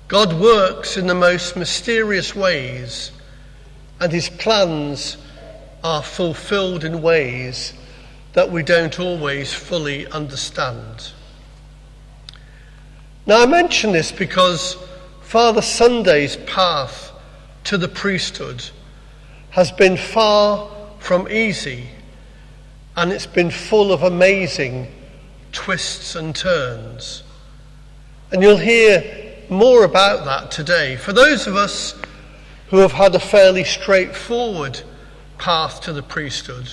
God works in the most mysterious ways, and his plans are fulfilled in ways that we don't always fully understand. Now, I mention this because Father Sunday's path to the priesthood has been far from easy, and it's been full of amazing twists and turns. And you'll hear more about that today. For those of us who have had a fairly straightforward path to the priesthood,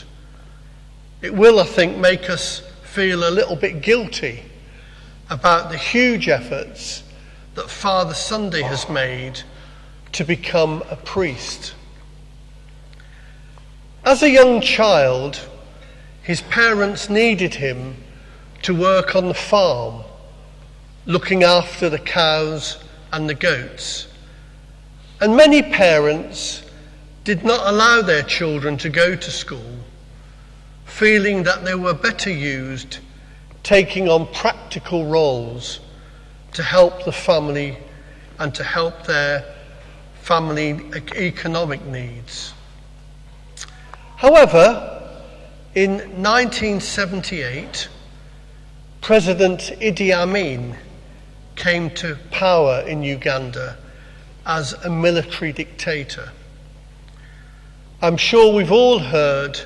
it will, I think, make us feel a little bit guilty about the huge efforts that Father Sunday has made to become a priest. As a young child, his parents needed him to work on the farm, looking after the cows and the goats. And many parents did not allow their children to go to school, feeling that they were better used taking on practical roles to help the family and to help their family economic needs. However, in 1978, President Idi Amin came to power in Uganda as a military dictator. I'm sure we've all heard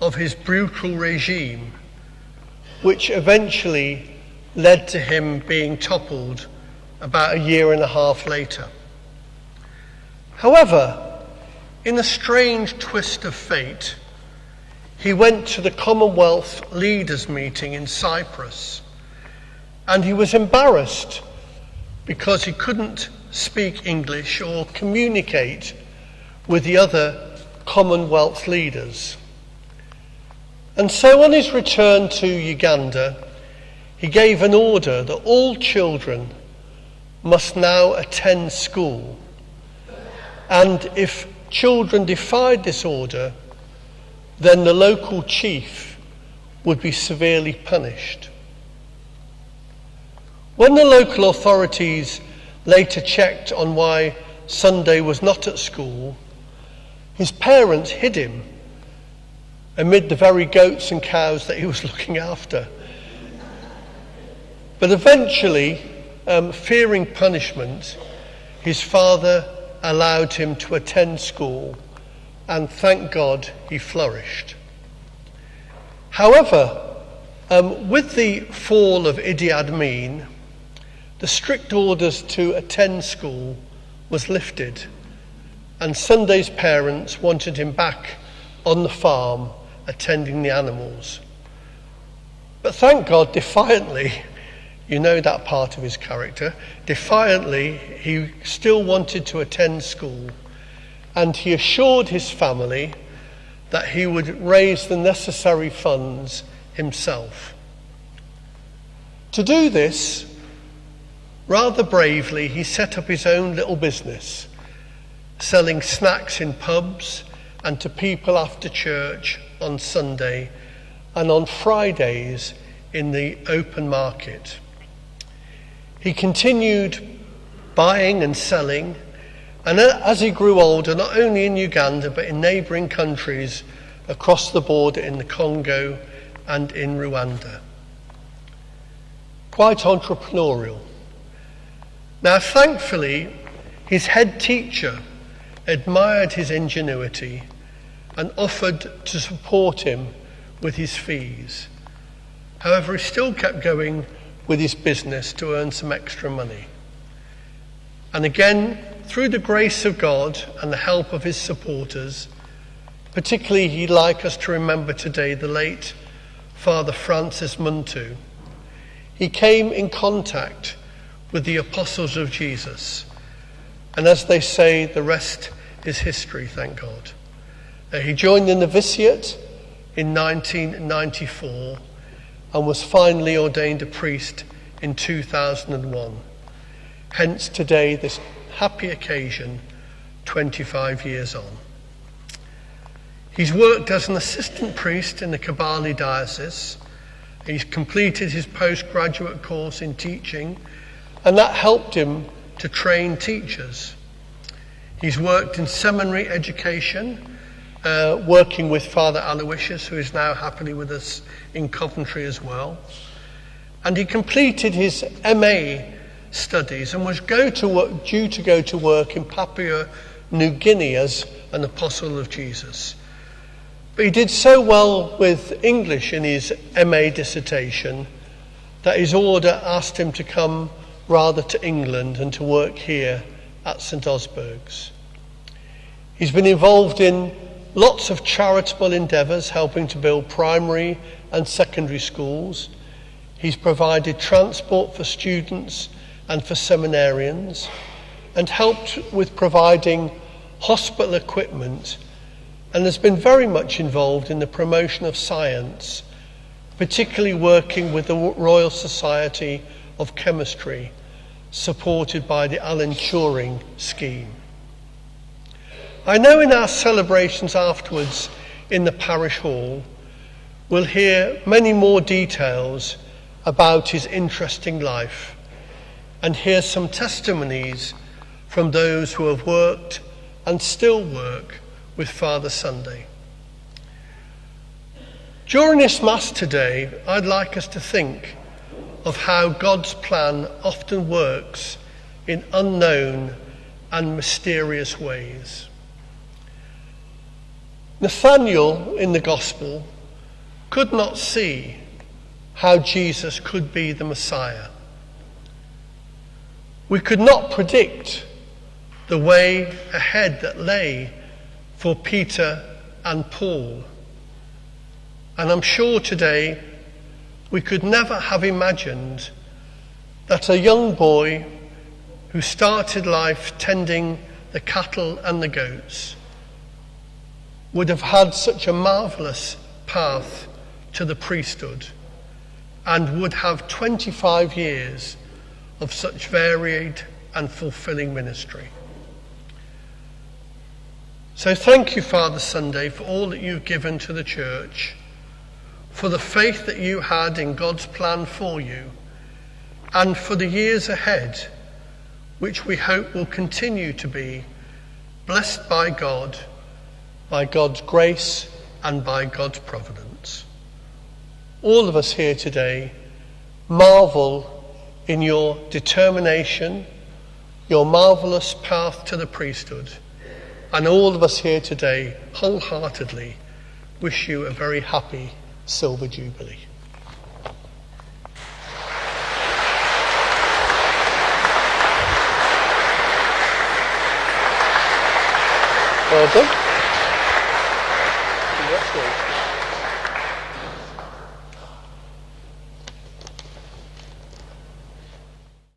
of his brutal regime, which eventually led to him being toppled about a year and a half later. However, in a strange twist of fate, he went to the Commonwealth leaders' meeting in Cyprus, and he was embarrassed because he couldn't speak English or communicate with the other Commonwealth leaders. And so on his return to Uganda, he gave an order that all children must now attend school. And if children defied this order, then the local chief would be severely punished. When the local authorities later checked on why Sunday was not at school, his parents hid him amid the very goats and cows that he was looking after. But eventually, fearing punishment, his father allowed him to attend school, and thank God he flourished. However, with the fall of Idi Amin, the strict orders to attend school was lifted, and Sunday's parents wanted him back on the farm attending the animals. But thank God, defiantly, you know that part of his character, defiantly he still wanted to attend school, and he assured his family that he would raise the necessary funds himself. To do this, rather bravely, he set up his own little business, selling snacks in pubs and to people after church on Sunday, and on Fridays in the open market. He continued buying and selling, and as he grew older, not only in Uganda but in neighbouring countries across the border in the Congo and in Rwanda. Quite entrepreneurial. Now, thankfully, his head teacher admired his ingenuity and offered to support him with his fees. However, he still kept going with his business to earn some extra money. And again, through the grace of God and the help of his supporters, particularly he'd like us to remember today the late Father Francis Muntu, he came in contact with the apostles of Jesus. And as they say, the rest is history, thank God. He joined the novitiate in 1994 and was finally ordained a priest in 2001. Hence today, this happy occasion, 25 years on. He's worked as an assistant priest in the Kibale diocese. He's completed his postgraduate course in teaching, and that helped him to to train teachers. He's worked in seminary education, working with Father Aloysius, who is now happily with us in Coventry as well. And he completed his MA studies and was due to go to work in Papua New Guinea as an apostle of Jesus. But he did so well with English in his MA dissertation that his order asked him to come rather to England and to work here at St. Osburg's. He's been involved in lots of charitable endeavours, helping to build primary and secondary schools. He's provided transport for students and for seminarians, and helped with providing hospital equipment, and has been very much involved in the promotion of science, particularly working with the Royal Society of Chemistry, supported by the Alan Turing scheme. I know in our celebrations afterwards in the parish hall, we'll hear many more details about his interesting life and hear some testimonies from those who have worked and still work with Father Sunday. During this Mass today, I'd like us to think of how God's plan often works in unknown and mysterious ways. Nathanael in the Gospel could not see how Jesus could be the Messiah. We could not predict the way ahead that lay for Peter and Paul. And I'm sure today we could never have imagined that a young boy who started life tending the cattle and the goats would have had such a marvellous path to the priesthood and would have 25 years of such varied and fulfilling ministry. So thank you, Father Sunday, for all that you've given to the Church, for the faith that you had in God's plan for you, and for the years ahead, which we hope will continue to be blessed by God's grace and by God's providence. All of us here today marvel in your determination, your marvellous path to the priesthood, and all of us here today wholeheartedly wish you a very happy Silver Jubilee. Well done. Congratulations.